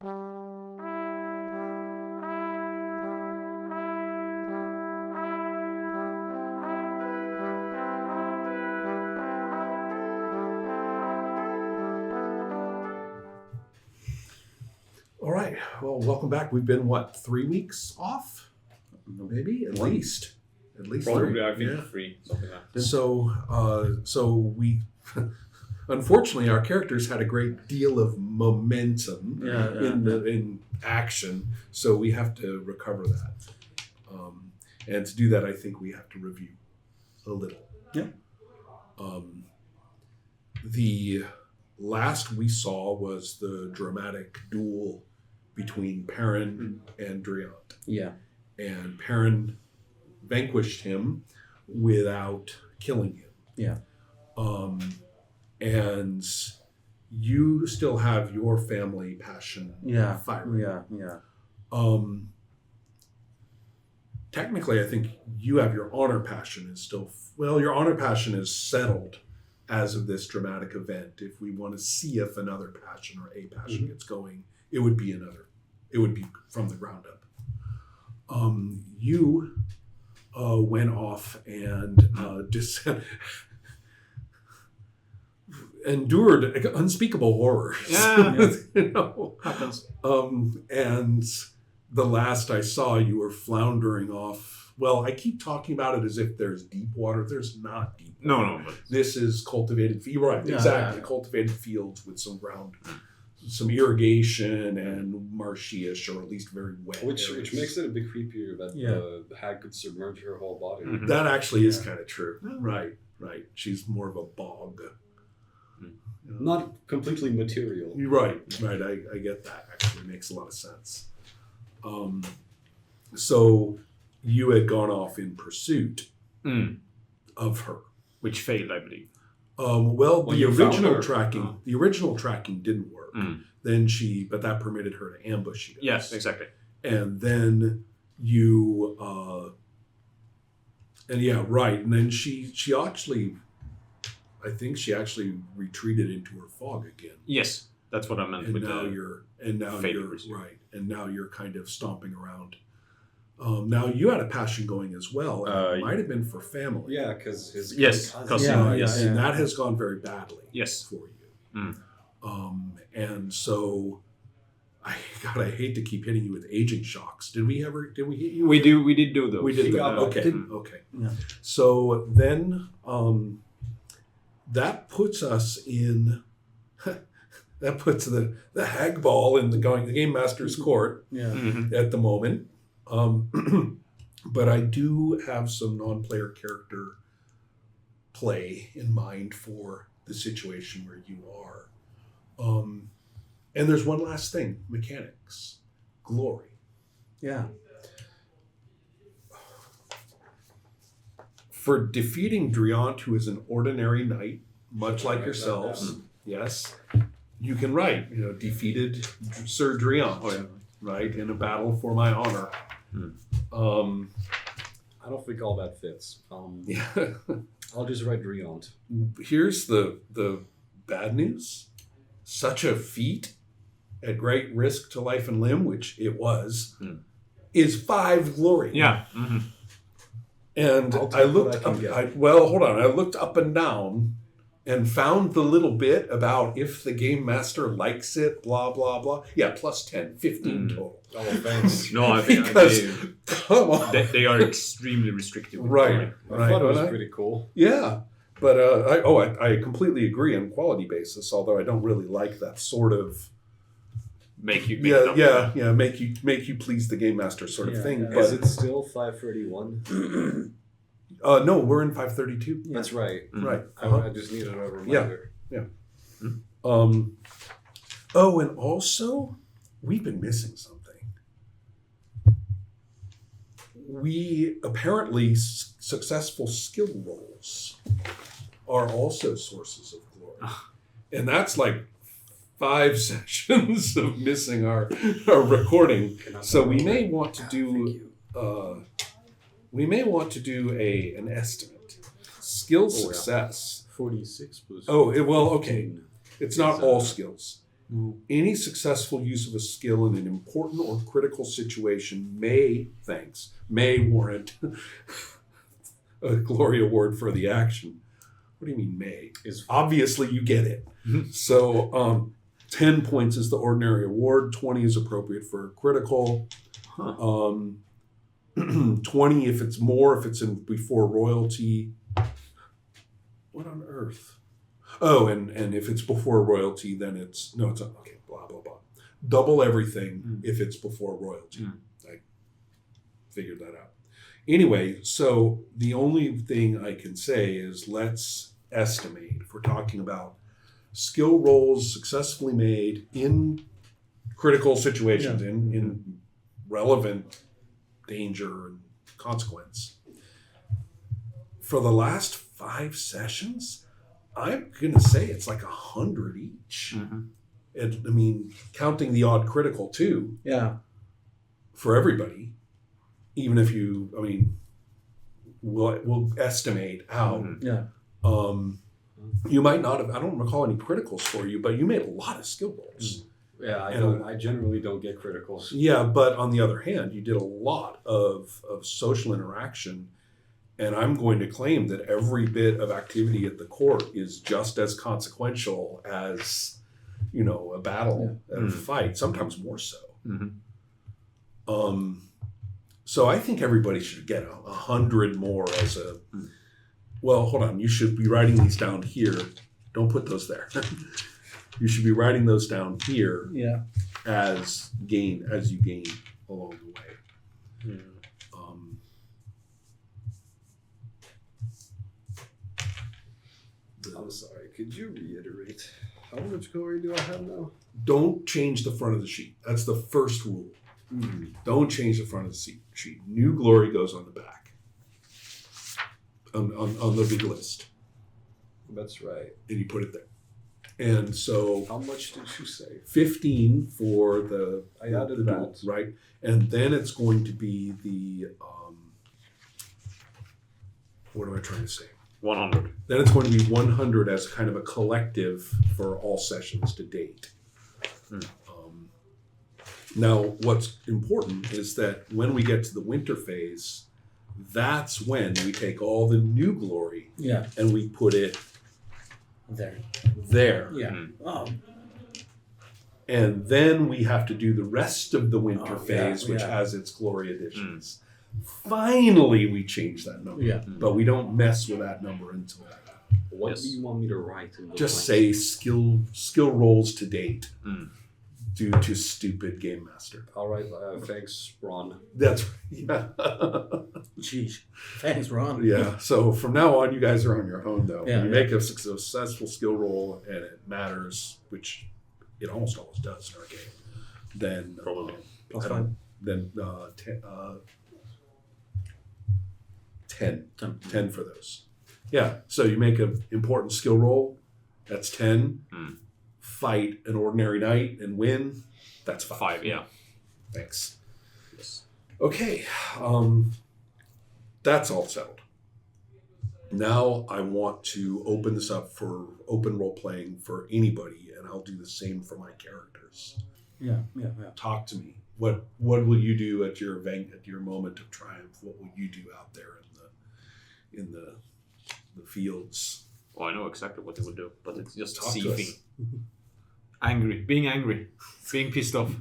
All right. Well, welcome back. We've been, 3 weeks off? Maybe? At least. Probably, 3. I think 3, something like that. So we, unfortunately, our characters had a great deal of momentum in action, so we have to recover that. And to do that, I think we have to review a little. Yeah. The last we saw was the dramatic duel between Perrin and Driant. Yeah. And Perrin vanquished him without killing him. Yeah. And you still have your family passion firing. Yeah. Technically, I think you have your honor passion is still... Well, your honor passion is settled as of this dramatic event. If we want to see if another passion or a passion gets going, it would be another. It would be from the ground up. You went off and endured unspeakable horrors. Yeah. You know? Happens. And the last I saw, you were floundering off. Well, I keep talking about it as if there's deep water. There's not deep water. No. But This is cultivated field. Right, exactly. Cultivated fields with some ground, some irrigation and marshy-ish, or at least very wet. Which areas. makes it a bit creepier that the hag could submerge her whole body. Mhm. That actually is kind of true. Right. She's more of a bog. Not completely material. Right. I get that. Actually, makes a lot of sense. So you had gone off in pursuit of her, which failed, I believe. Well, When the you found original her. tracking, the original tracking didn't work. Then but that permitted her to ambush you. Yes, exactly. And then you, and then she actually, I think she actually retreated into her fog again. Yes, that's what I meant And with now the... you're failures. right, and now you're kind of stomping around. Now you had a passion going as well. And it might have been for family. Yeah, because his Yes, cousin. cousin. And that has gone very badly. Yes. For you. And so, I hate to keep hitting you with aging shocks. Did we hit you? We did do those. We did that. got Okay. back. Okay. Yeah. So then, that puts us in. That puts the hag ball in the game master's court at the moment. But I do have some non-player character play in mind for the situation where you are. And there's one last thing: mechanics, glory. Yeah. For defeating Driant, who is an ordinary knight, much like yourselves, yes, you can write, defeated Sir Driant, right, in a battle for my honor. I don't think all that fits. Yeah. I'll just write Driant. Here's the bad news. Such a feat at great risk to life and limb, which it was, is 5 glory. Yeah. And I'll take I looked what I can up, hold on. I looked up and down and found the little bit about if the game master likes it, blah, blah, blah. Yeah, plus 10, 15 total. Oh, thanks. No, I think Because, come on. they are extremely restrictive. with Right. glory. I thought it was pretty cool. Yeah. But I completely agree on quality basis, although I don't really like that sort of Make you make you please the game master sort of thing. Yeah. But Is it still 531? no, we're in 532. That's right. Right. I just needed a reminder. And also, we've been missing something. We apparently successful skill rolls are also sources of glory, and that's like 5 sessions of missing our recording. So we may want to do an estimate. Skill success. 46 plus. Okay. It's not all skills. Any successful use of a skill in an important or critical situation may warrant a glory award for the action. What do you mean may? Obviously you get it. So 10 points is the ordinary award, 20 is appropriate for critical. 20 if it's before royalty. What on earth? Oh, and if it's before royalty, then it's okay, blah, blah, blah. Double everything if it's before royalty. I figured that out. Anyway, so the only thing I can say is let's estimate, if we're talking about skill rolls successfully made in critical situations, in relevant danger and consequence. For the last 5 sessions, I'm going to say it's like 100 each. Counting the odd critical too. Yeah. For everybody. Even if we'll estimate out. You might not have, I don't recall any criticals for you, but you made a lot of skill rolls. Yeah, I generally don't get criticals. Yeah, but on the other hand, you did a lot of social interaction. And I'm going to claim that every bit of activity at the court is just as consequential as, a battle, a fight, sometimes more so. So I think everybody should get 100 more as a, well, hold on, you should be writing these down here. Don't put those there. You should be writing those down here as you gain along the way. I'm sorry, could you reiterate? How much glory do I have now? Don't change the front of the sheet. That's the first rule. Don't change the front of the sheet. New glory goes on the back. On the big list. That's right. And you put it there. And so... How much did you say? 15 for the... I added that. Right? And then it's going to be the... what am I trying to say? 100. Then it's going to be 100 as kind of a collective for all sessions to date. Now, what's important is that when we get to the winter phase, that's when we take all the new glory and we put it there. Yeah. And then we have to do the rest of the winter phase, which has its glory additions. Finally, we change that number. But we don't mess with that number until that. What do you want me to write? In the Just say skill rolls to date due to stupid game master. All right. Thanks, Ron. That's right. Jeez. Thanks, Ron. Yeah. So from now on, you guys are on your own, though. Yeah, you make a successful skill roll and it matters, which it almost always does in our game. Then Plus 5. Then 10 for those. Yeah, so you make an important skill roll, that's 10. Fight an ordinary knight and win, that's 5. 5, yeah. Thanks. Yes. Okay, that's all settled. Now I want to open this up for open role playing for anybody, and I'll do the same for my characters. Yeah. Talk to me. What will you do at your event, at your moment of triumph? What will you do out there in the fields? Well, I know exactly what they will do, but it's just Talk to seething. Being angry, being pissed off,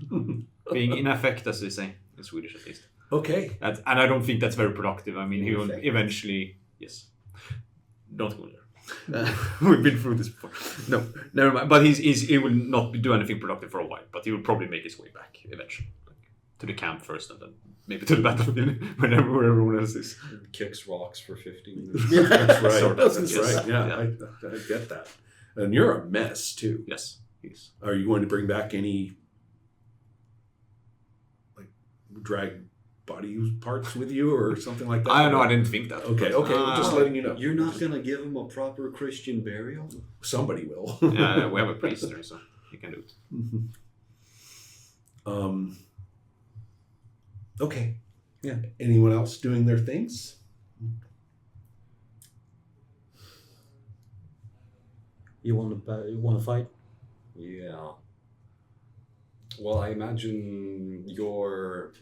being in affect, as they say in Swedish at least. Okay. And I don't think that's very productive. I mean, he will eventually, yes. Don't go there. We've been through this before. No, never mind. But he will not do anything productive for a while, but he will probably make his way back eventually. To the camp first and then maybe to the battlefield where everyone else is. Kicks rocks for 15 minutes. Yeah, that's right. Sort of, That's yes. right. Yeah, Yeah. I get that. And you're a mess too. Yes. Are you going to bring back any drag body parts with you or something like that? I don't know. I didn't think that. Okay. Just letting you know. You're not going to give him a proper Christian burial? Somebody will. Yeah, we have a priest there, so he can do it. Okay. Yeah. Anyone else doing their things? You want to fight? Yeah. Well, I imagine your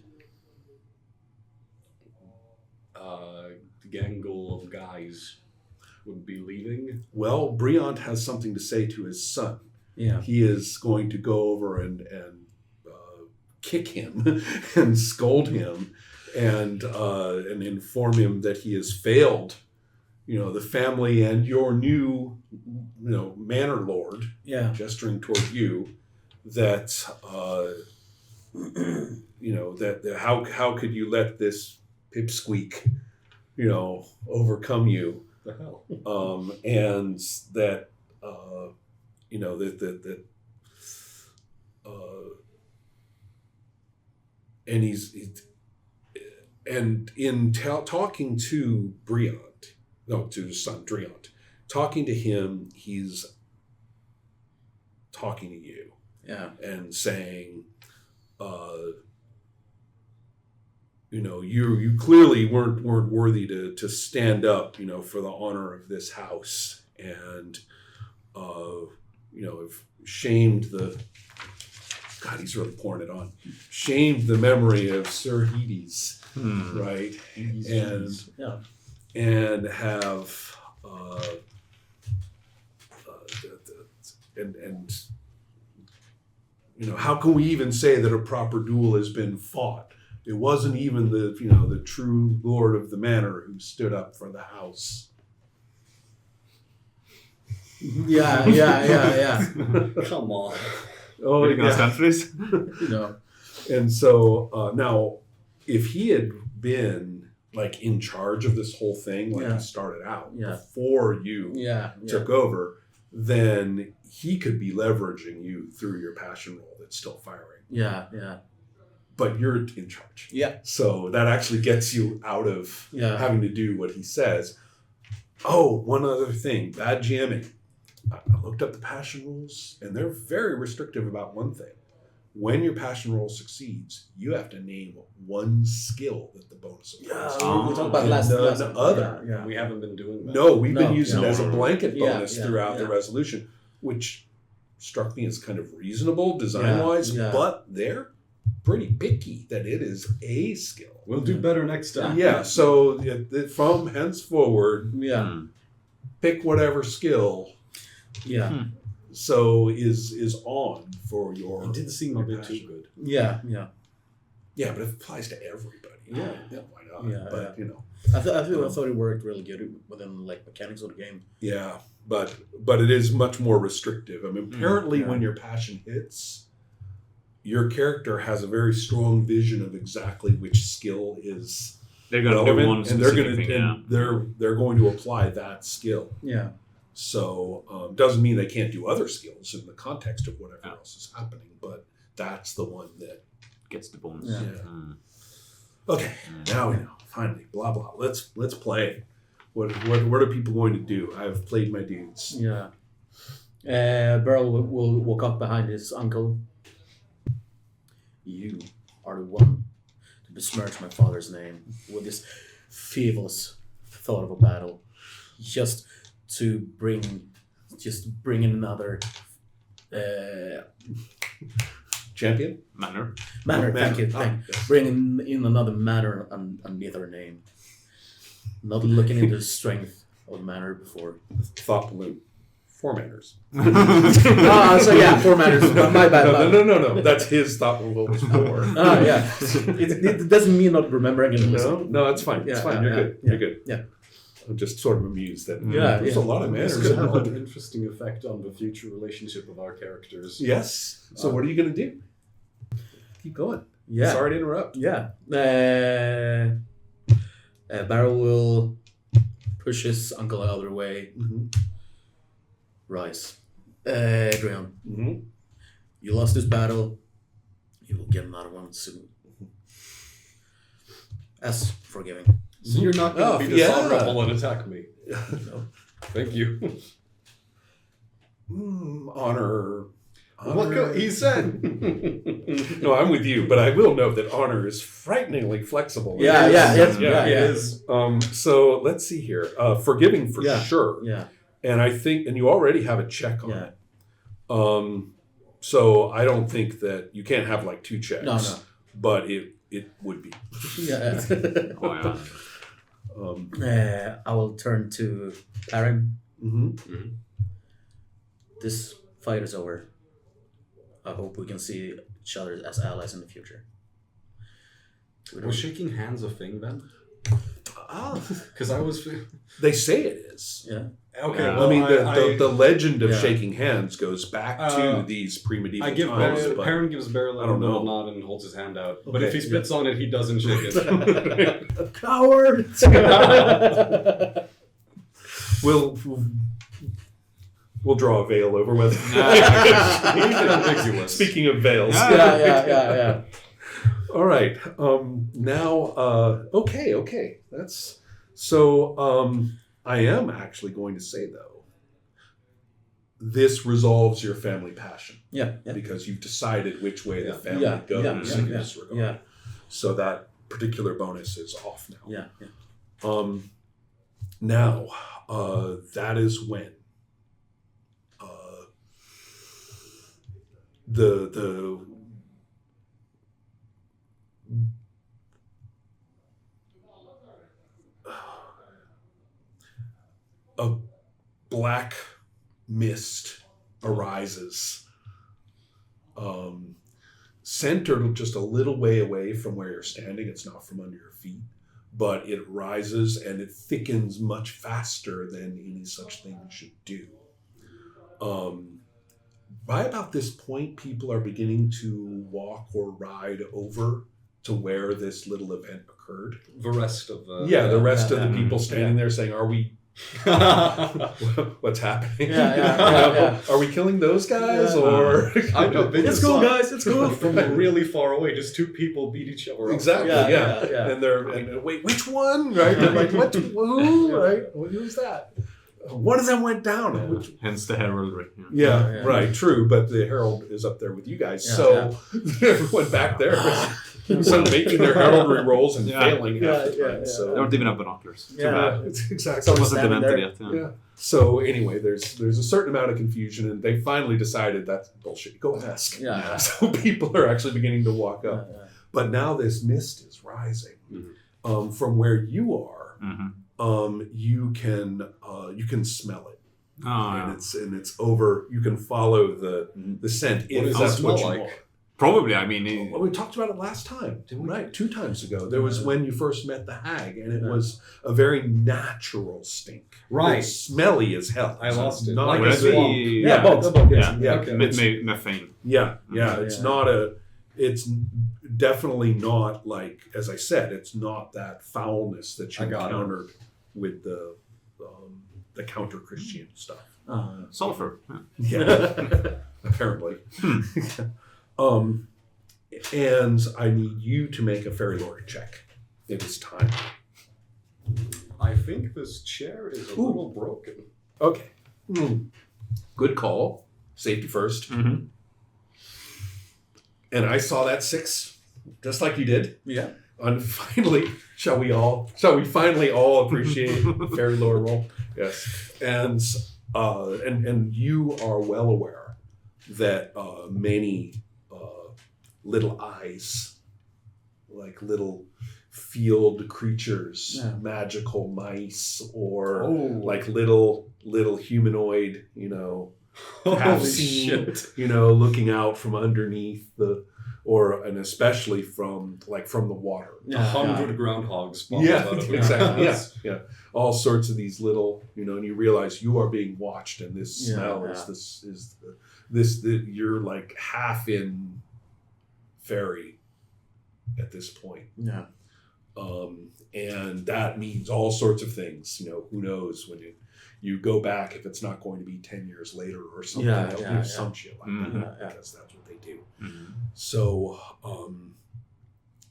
gangle of guys would be leaving. Well, Briant has something to say to his son. Yeah. He is going to go over and kick him and scold him and inform him that he has failed, the family and your new, manor lord, gesturing toward you, that, that how could you let this pipsqueak, overcome you? The hell? And that, and and in talking to to his son Driant, talking to him, he's talking to you, and saying, you clearly weren't worthy to stand up, for the honor of this house, and have shamed the. God, he's really pouring it on. Shamed the memory of Sir Hades, right? And have how can we even say that a proper duel has been fought? It wasn't even the true lord of the manor who stood up for the house. Yeah. Come on. Oh, are you gonna stand for this? No. And so now, if he had been in charge of this whole thing, he started out before you took over, then he could be leveraging you through your passion roll that's still firing. Yeah. But you're in charge. Yeah. So that actually gets you out of having to do what he says. Oh, one other thing, bad jamming. I looked up the passion rules, and they're very restrictive about one thing. When your passion roll succeeds, you have to name one skill that the bonus applies to. We talked about last other. Yeah. We haven't been doing that. No, we've been using it as a blanket bonus Yeah, throughout the resolution, which struck me as kind of reasonable design-wise, but they're pretty picky that it is a skill. We'll do better next time. Yeah, so from henceforward, pick whatever skill. Yeah. So is on for your. It did seem a bit too good. Yeah. Yeah, but it applies to everybody. Yeah. Why not? Yeah, but I thought it worked really good within mechanics of the game. Yeah, but it is much more restrictive. I mean, apparently when your passion hits, your character has a very strong vision of exactly which skill is they're going relevant, to and they're going to apply that skill. Yeah. So doesn't mean they can't do other skills in the context of whatever else is happening, but that's the one that gets the bonus. Yeah. Okay, now we know. Finally, blah blah. Let's play. What are people going to do? I've played my dudes. Yeah. Beryl will walk up behind his uncle. You are the one to besmirch my father's name with this frivolous thought of a battle, just to bring in another champion manor. Thank you. Bring in another manor underneath our name. Not looking into the strength of the manor before. Thought balloon. 4 manors. 4 manors. My bad. No. That's his thought balloon was 4. Yeah. It doesn't mean not remembering it. No, that's fine. It's fine. You're good. You're good. Yeah. I'm just sort of amused that there's a lot of This manners. could have an interesting effect on the future relationship of our characters. Yes. So what are you going to do? Keep going. Yeah. Sorry to interrupt. Yeah. Barrel will push his uncle out of the way. Mm-hmm. Rise. Adrian. Mm-hmm. You lost this battle. You will get another one soon. As forgiving. So you're not going to be dishonorable and attack me. No. Thank you. Honor. He said. No, I'm with you, but I will note that honor is frighteningly flexible. It is. So let's see here. Forgiving for sure. Yeah. And I think, and you already have a check on it. So I don't think that you can't have like 2 checks. No. But it would be. Yeah. Oh, yeah. I will turn to Aaron. Mm-hmm. This fight is over. I hope we can see each other as allies in the future. Was shaking hands a thing then? Ah, Because I was. they say it is. Yeah. Okay. I Well, mean, the legend of Yeah. shaking hands goes back to these pre-medieval I give times. but Perrin gives Beryl I don't know. a nod and holds his hand out. But Okay, if he spits on it, he doesn't shake it. Coward! We'll draw a veil over whether. Leave it ambiguous. Speaking of veils. yeah. All right. Now, okay. That's so. I am actually going to say though, this resolves your family passion. Yeah. Because you've decided which way the family Yeah, goes yeah, in yeah, this regard. Yeah. So that particular bonus is off now. Yeah. Now, that is when the a black mist arises, centered just a little way away from where you're standing. It's not from under your feet, but it rises and it thickens much faster than any such thing should do. By about this point, people are beginning to walk or ride over to where this little event occurred. The rest of the rest of the people standing there saying, "Are we? What's happening? Yeah. Are we killing those guys or?" I know. It's cool, guys. It's cool. From really far away, just 2 people beat each other up. Exactly. Yeah. And they're wait, which one? Right? They're like, what? Who? Right? Who's that? One of them went down. Hence the heraldry. Yeah, right. True, but the herald is up there with you guys, so everyone back there is making their heraldry rolls and failing half the time. So They don't even have binoculars. Too bad. it's exactly. It wasn't standing demented there. yet. Yeah. So anyway, there's a certain amount of confusion, and they finally decided that's bullshit. Go ask. Yeah. So people are actually beginning to walk up, Yeah. but now this mist is rising from where you are. Mm-hmm. You can smell it, Oh, and it's over. You can follow the scent if does it that's what you smell like? want. Probably, I mean... Well, we talked about it last time, didn't we? Right, 2 times ago. There was when you first met the hag, and it was a very natural stink. Right. It's smelly as hell. I lost it. Not Like would a it swamp. be... Yeah, both. Yeah, Okay. Methane. yeah. It's not a. It's definitely not like, as I said, it's not that foulness that you encountered with the counter Christian stuff. Sulfur. Yeah, apparently. And I need you to make a fairy lore check. It is time. I think this chair is a little broken. Okay. Good call. Safety first. Mm-hmm. And I saw that 6, just like you did. Yeah. And finally, shall we finally all appreciate fairy lore roll? Yes. And you are well aware that many little eyes, like little field creatures, magical mice, or like little humanoid, half seen, looking out from underneath and especially from the water. 100 groundhogs. Yeah, exactly. Yeah. All sorts of these little, and you realize you are being watched, and this smell is you're like half in fairy at this point. Yeah. And that means all sorts of things. Who knows when you go back, if it's not going to be 10 years later or something. Some shit like that, because that's what they do. Mm-hmm. So,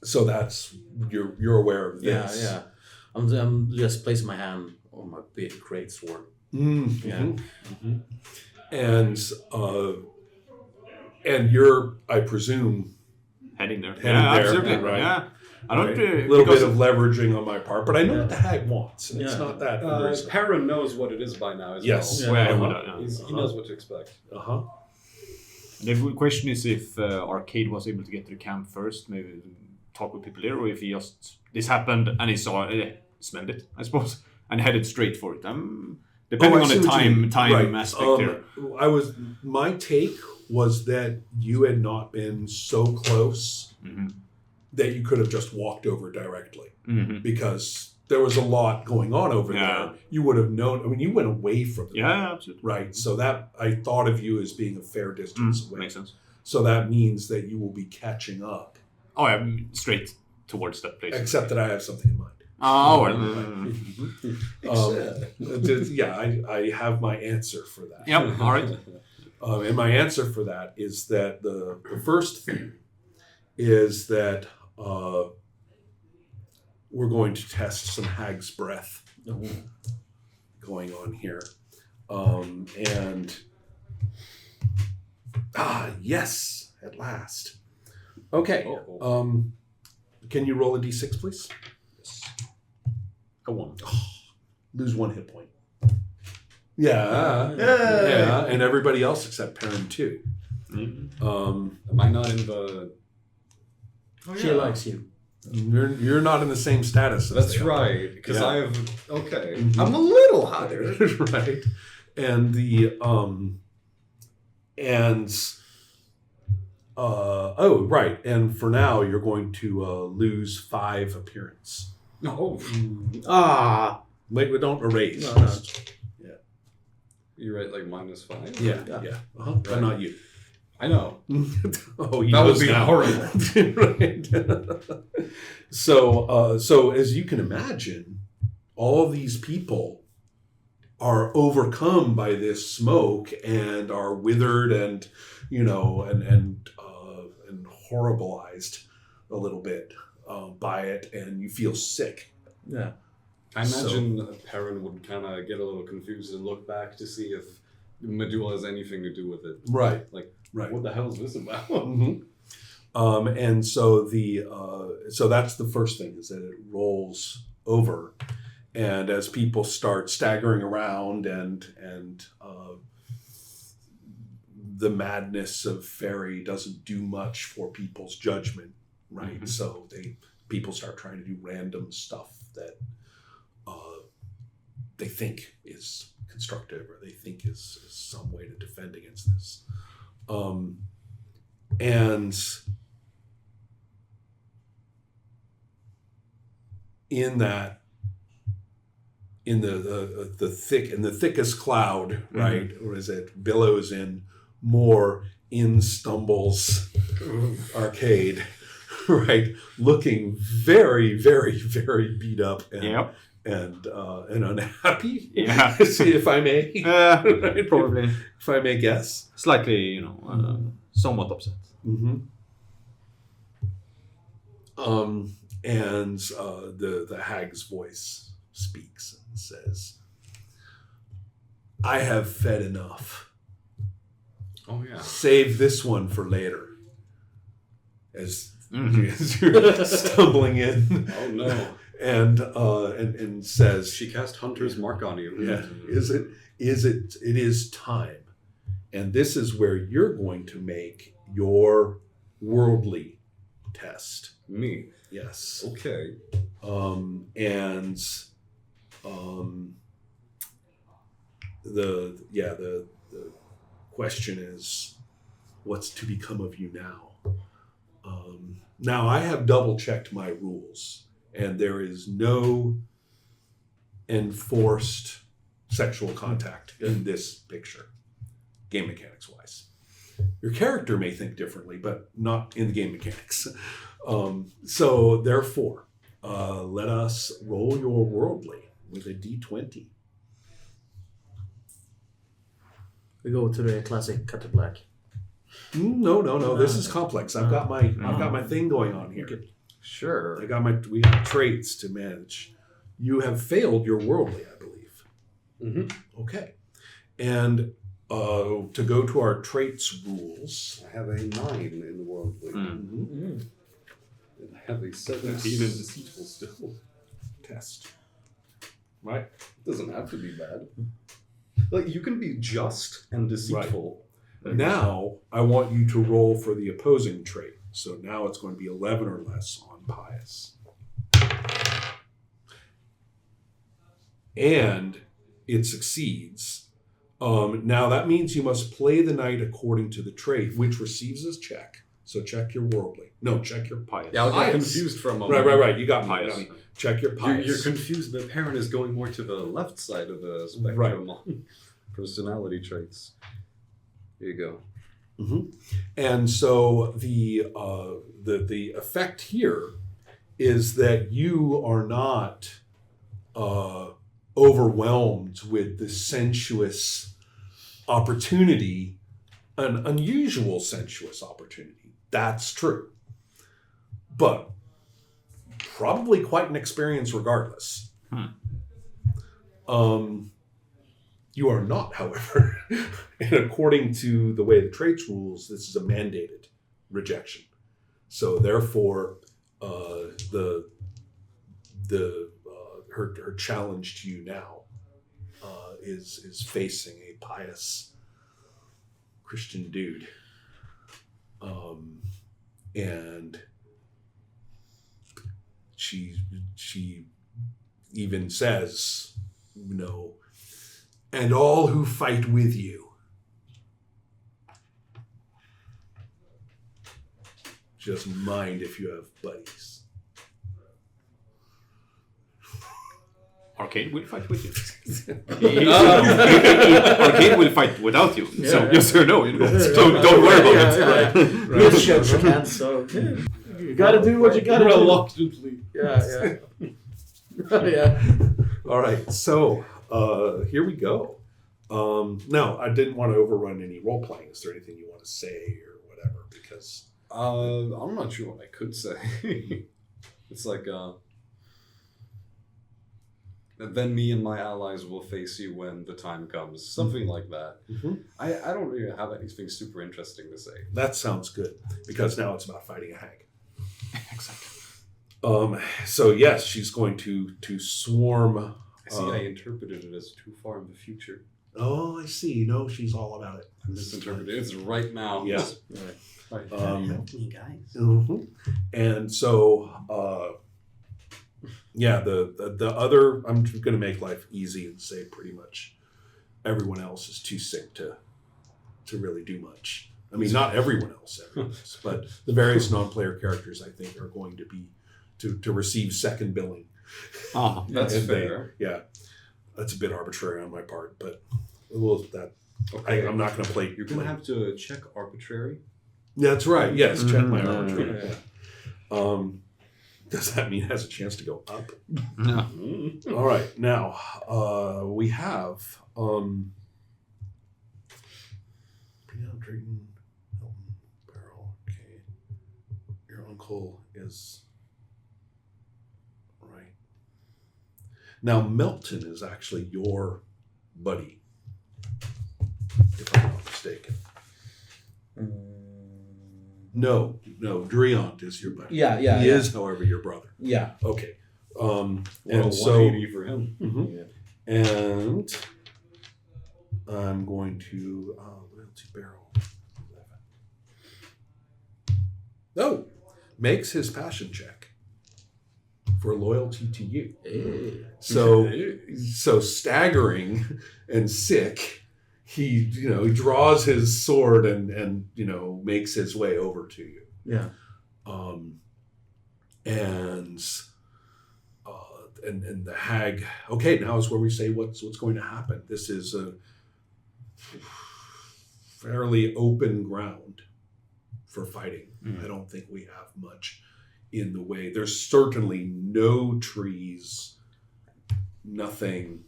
so that's you're aware of this. Yeah. I'm just placing my hand on my big great sword. Mm-hmm. Yeah. Mm-hmm. And you're, I presume, Heading there. there, Absolutely. right? Yeah. I don't a little bit of leveraging on my part, but I know what the hag wants, and it's not that. Perrin knows what it is by now as yes. well. Yeah. He knows what to expect. The question is if Arcade was able to get to the camp first, maybe talk with people there, or if he just this happened and he saw smelled it, I suppose, and headed straight for it. Depending on the time aspect there. My take was that you had not been so close that you could have just walked over directly because there was a lot going on over there. You would have known. I mean, you went away from it. Yeah, absolutely. Right. So that I thought of you as being a fair distance away. Makes sense. So that means that you will be catching up. Oh, yeah, straight towards that place. Except that I have something in mind. Oh, I have my answer for that. Yep. All right. And my answer for that is that the first thing is that we're going to test some hag's breath going on here. Yes, at last. Okay. Can you roll a d6, please? Yes. A 1. Lose 1 hit point. Yeah, and everybody else except Perrin too. Am I not in the? She likes you. You're not in the same status. That's right, because I have. Okay, I'm a little higher. Right, and the right, and for now you're going to lose 5 appearance. Wait, don't erase. No. Yeah, You're right, like -5. Yeah. But not you. I know. That would be horrible. Right. So as you can imagine, all these people are overcome by this smoke and are withered and horribilized a little bit by it, and you feel sick. Yeah. I imagine Perrin would kind of get a little confused and look back to see if Madule has anything to do with it. Right. Right. What the hell is this about? And so so that's the first thing, is that it rolls over, and as people start staggering around and the madness of fairy doesn't do much for people's judgment, right? So people start trying to do random stuff that they think is constructive, or they think is some way to defend against this. And in the thickest cloud, right, or as it billows in, more in stumbles Arcade, right, looking very, very, very beat up and unhappy. Yeah. if I may. Right? Probably. If I may guess. Slightly, somewhat upset. And the hag's voice speaks and says, "I have fed enough. Oh yeah. Save this one for later." As you're stumbling in. Oh no. And says, she cast Hunter's Mark on you. Yeah. It is time. And this is where you're going to make your worldly test. Me? Yes. Okay. The question is, what's to become of you now? Now I have double checked my rules, and there is no enforced sexual contact in this picture, game mechanics wise. Your character may think differently, but not in the game mechanics. So therefore, let us roll your worldly with a d20. We go to the classic cut to black. No. This is complex. I've got my thing going on here. Sure. We got traits to manage. You have failed your worldly, I believe. Okay. And to go to our traits rules, I have a 9 in the worldly. And I have a 17 in deceitful still. Test. Right? Doesn't have to be bad. Like, you can be just and deceitful, Now, I want you to roll for the opposing trait. So now it's going to be 11 or less on pious. And it succeeds. Now that means you must play the knight according to the trait, which receives as check. So check your worldly. No, check your pious. Yeah, I was confused for a moment. Right. You got pious. Check your pious. You're confused. The parent is going more to the left side of the spectrum on personality traits. Here you go. Mm-hmm. And so the effect here is that you are not overwhelmed with the sensuous opportunity, an unusual sensuous opportunity. That's true. But probably quite an experience regardless. You are not, however, and according to the way the traits rules, this is a mandated rejection. So therefore, her challenge to you now is facing a pious Christian dude, and she even says, and all who fight with you. Just mind if you have buddies. Arcade will fight with you. Arcade will fight without you. Yeah, so yes or no, don't worry about it. Right. Shake your hands, so you gotta do what you gotta do. Reluctantly. Yeah. Yeah. All right, so here we go. Now, I didn't want to overrun any role playing. Is there anything you want to say or whatever? Because I'm not sure what I could say. It's like then me and my allies will face you when the time comes. Something like that. Mm-hmm. I don't really have anything super interesting to say. That sounds good, because now it's about fighting a hag. Exactly. So yes, she's going to swarm. I see. I interpreted it as too far in the future. Oh, I see. No, she's all about it. I misinterpreted it. It's right now. Yes. Right. Help me, guys. Mm-hmm. And so, the other, I'm going to make life easy and say pretty much everyone else is too sick to really do much. I mean, not everyone else, but the various non-player characters, I think, are going to be to receive second billing. Oh, that's fair. That's a bit arbitrary on my part, but okay. I'm not going to play. You're going to have to check arbitrary. That's right. Yes, check my arbitrary. Yeah. Does that mean it has a chance to go up? No. All right. Now we have Drayton, Hilton, Barrel. Okay, your uncle is right. Now Melton is actually your buddy, if I'm not mistaken. No, Driant is your buddy. Yeah. He is, however, your brother. Yeah. Okay. And so 180 for him. Mm-hmm. Yeah. And I'm going to loyalty barrel. Oh, makes his passion check for loyalty to you. Hey. So staggering and sick, he draws his sword and makes his way over to you. Yeah. And the hag. Okay, now is where we say what's going to happen. This is a fairly open ground for fighting. I don't think we have much in the way. There's certainly no trees, nothing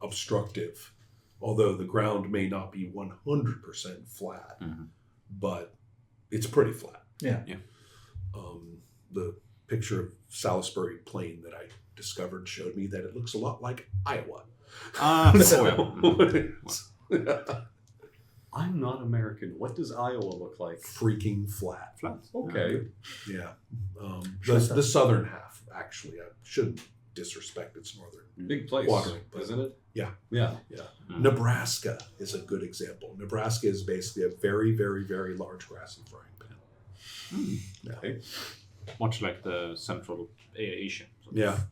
obstructive. Although the ground may not be 100% flat, but it's pretty flat. Yeah. The picture of Salisbury Plain that I discovered showed me that it looks a lot like Iowa. I'm not American. What does Iowa look like? Freaking flat. Okay. Yeah. The southern half, actually. I shouldn't disrespect its northern. Big place, Watering, but- isn't it? Yeah. Yeah. Nebraska is a good example. Nebraska is basically a very, very, very large grassy frying pan. Much like the Central Asia. Yeah,